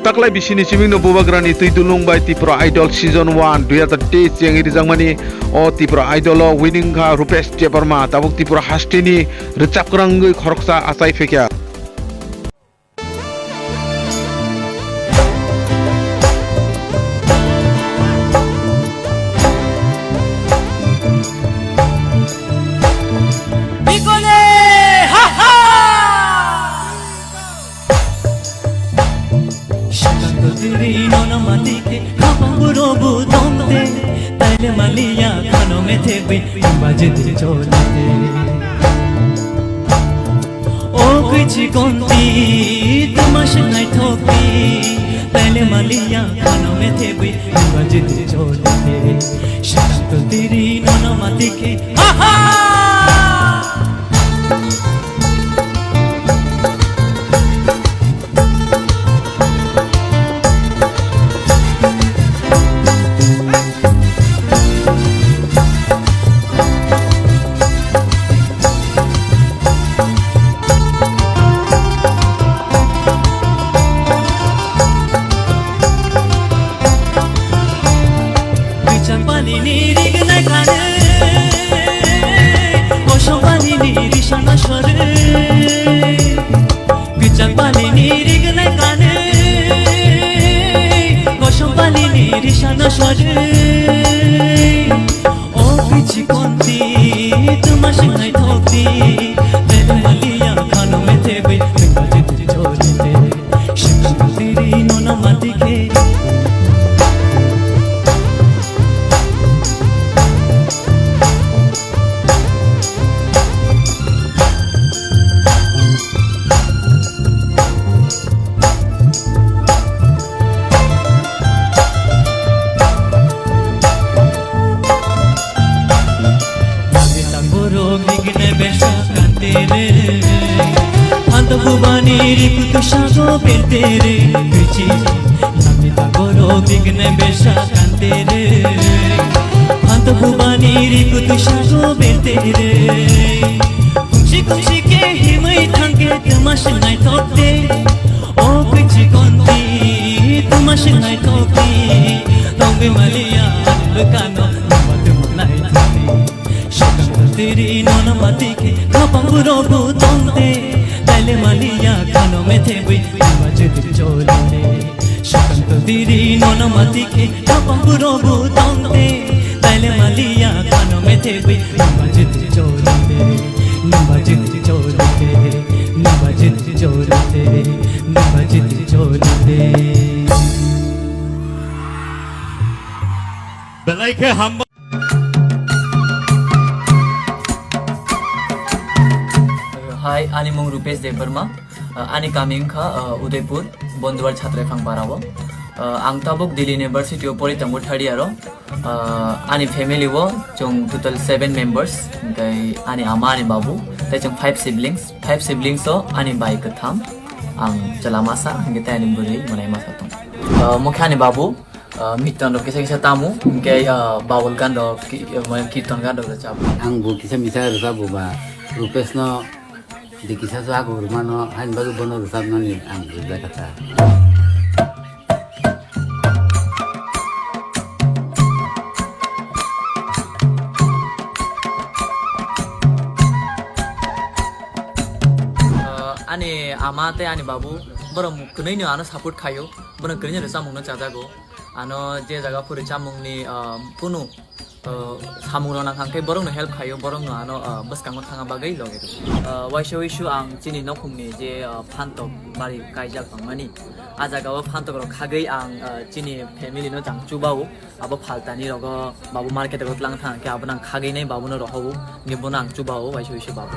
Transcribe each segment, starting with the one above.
taklai bisini chiming no bubagrani tuidulung bai Tripura Idol season 1 2023 yang iri jangmani o Tripura Idol o winning kha Rupesh Debarma tabuk Tripura hastini recap krangui khoroksa asai fekya Mallya खानों में थे बजे चोलते ओ कुछ कोंती तमाश नहीं ठोकी पहले मालिया खानों में थे बजे चोलते शाम तो तेरी नोना माती के Hai, ani mong Rupesh Debarma, ani coming kha Udaipur, Bondwar Chhatra phang parawo. Ang tabuk Delhi University of Politango third year ani family wo chung total 7 members, kai ani ama ani babu, tai chung 5 siblings so ani bai katham, ang chalamasa ngita ani buri manai masa tong. Mukha ani babu mitan do kisa tamu, kai bawul kan do kirtan kan do chap. Ang bu kisa misa rusa bu ba Rupesh no di kisah tu aku rumah no hanya baru bono rusab no ni ang sudah kata. Ani amate ani babu borong kunai ni ano support kayo borong kunai ni samung no cajago ano je jaga puri samung ni punu samung no nangkangke borong no help kayo borong no ano bus kango thanga bagai loge waisho ang chini nokhum ni je phantok bari kaijak pangmani ajaga o phantok ro khagai ang chini family no jang chubao abo phaltani rogo babu market ro tlang thang ke abnang khagai nei babu no rohobu ni bonang chubao waisho babu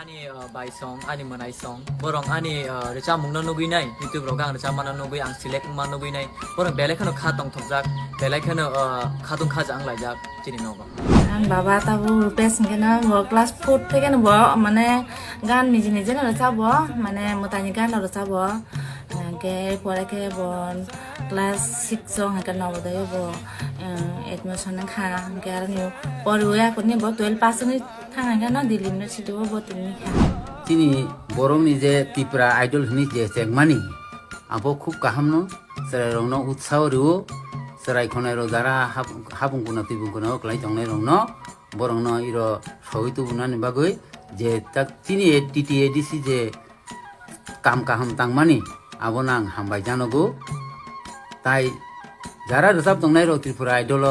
ani bai song ani manai song borong ani recha mungna nugui nai youtube ro gang recha mana nugui ang select ma nugui nai borong belai khano khatong thokjak belai khano khatung khajang laijak chini noba ang baba tabu Rupesh ngena bo class 4 থেকে ন bo মানে গান নিজে নিজে না চাবো মানে মতানি গান না চাবো কে পরে কে বন ক্লাস 6 জং হাকা নবোদয় ব এডমিশন খা হাঙ্কে আর নিউ পরে ওয়া কোনি ব 12 পাস নি থাঙ্গা না দিল্লি ইউনিভার্সিটি ব তিনি খা তিনি বরংনি যে ত্রিপুরা আইডল হনি যে চেংমানি আবো খুব কাহামনো সেরাই রংনো উৎসাহ রিও সেরাই খনাই ro যারা হাবুংকুনা তিবুংকুনা ক্লাই তংনাই রংনো বরংনো ইরো সহিত বুনানি বাগৈ যে তাক তিনি টিটিএডিসি যে কাম কাহাম তাংমানি আবো নাং হামবাই জানগো তাই যারা রসাব তংনাই ro ত্রিপুরা আইডল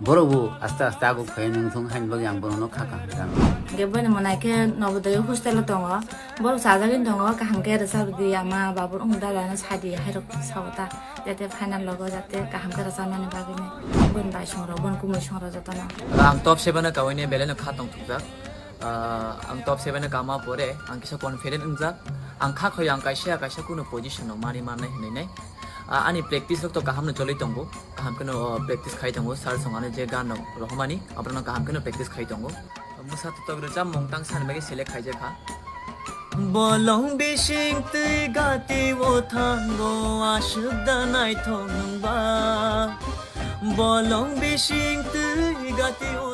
বরবু আস্তে আস্তে আগো ফাই নংথং হাইন বাগৈ আং বরংনো খাকা জানো gebon manaike nobodaya hostel tongo bor sajagin tongo kaham ke rasa di ama babur ungda lana sadi hairok sawta jate final logo jate kaham ke rasa mani bagine bon bai songra bon kumoi songra jatana ang top 7 na kawine beleno khatong tukjak ang top 7 na kama pore ang kisa confident ungjak ang kha khoy ang kaisa kuno position no mani manai hinai nai ani practice rok to kaham no choloi tongo kaham kono practice khai tongo sar songane je gan no rohmani abrana kaham kono practice khai tongo musa to rojam mongtang san bagi select khai je kha bolong bishing tui gati wo thango ashubda nai thong ba bolong bishing tui gati wo